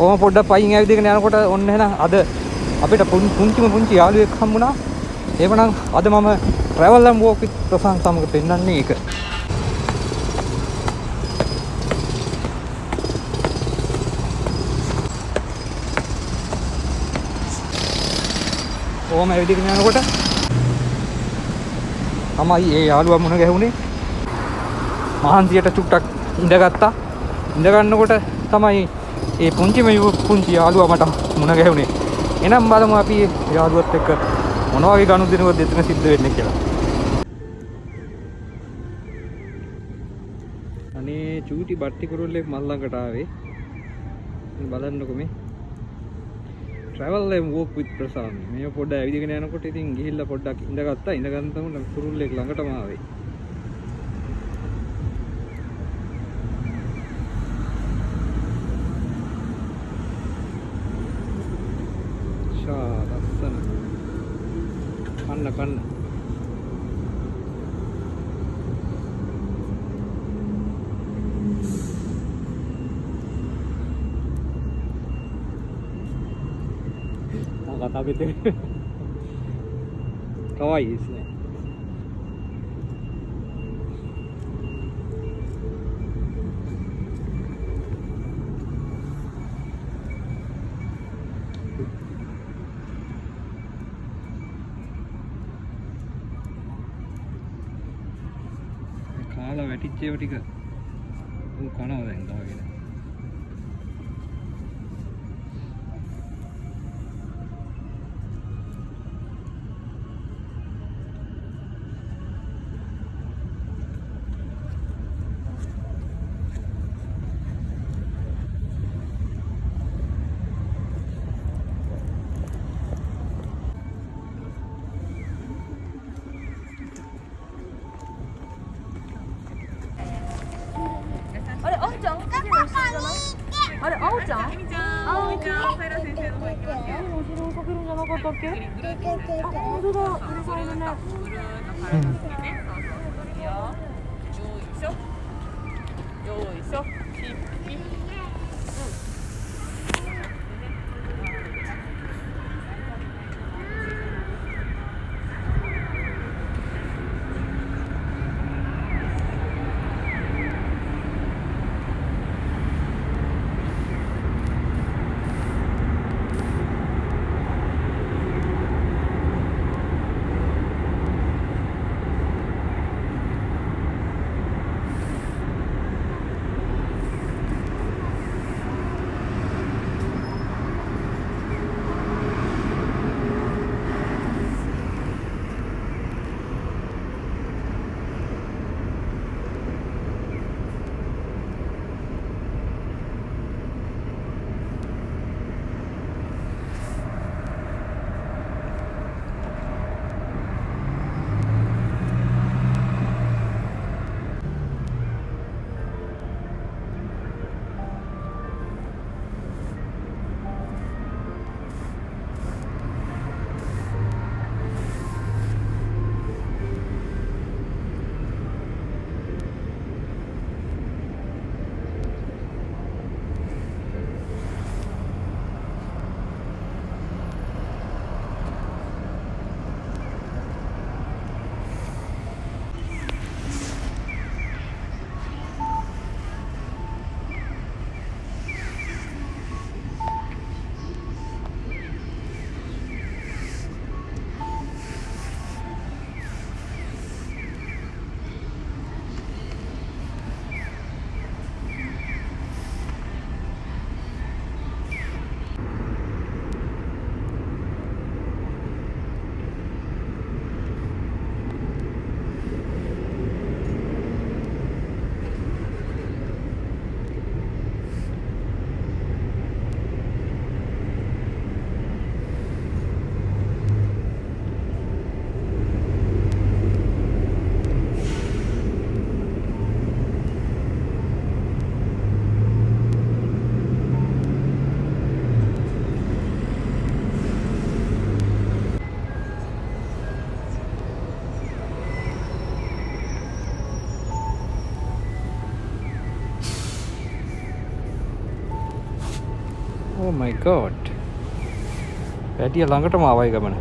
ඕම පොඩ්ඩක් පයින් ඇවිදගෙන යනකොට ඔන්න එහෙනම් අද අපිට පුංචි යාළුවෙක් හම්බුණා. එහෙමනම් අද මම travel and walk with ප්‍රසන්න සමග පෙන්නන්නේ ඒක. ඕම ඇවිදගෙන යනකොට තමයි ඒ යාළුවා මුණ ගැහුනේ. මහන්සියට චුට්ටක් ඉඳගත්තා. ඉඳ ගන්නකොට තමයි ඒ පුංචි යාළුවා මට මුණ ගැහුනේ. එනම් බලමු අපි යාළුවත් එක්ක මොන වගේ ගනුදෙනුවක්ද එතන සිද්ධ වෙන්නේ කියලා. අනේ චූටි බට්ටි කුරුල්ලෙක් මල් ළඟට ආවේ. බලන්නකො මේ travel and walk with ප්‍රසන්න. මේ පොඩ්ඩ ඇවිදගෙන යනකොට ඉතින් ගිහිල්ලා පොඩ්ඩක් ඉඳගත්තා. ඉඳගන්නතම කුරුල්ලෙක් ළඟටම ආවේ. ලස්සන කන්න කතා පිටේ කවයි ඉස්නේ. කාලා වැටිච්ච ඒවා ටික ඌ කනවා දැන් දාගෙන.あれ、あおちゃん？あおちゃん、平先生の方行きますよ。後ろ追いかけるんじゃなかったっけ？あ、本当だ、うるさいね。ブルーの体ですね。そうそうそう。いいよ。よいしょ。キープ。Oh my god. වැඩිය ළඟටම ආවයි ගමන.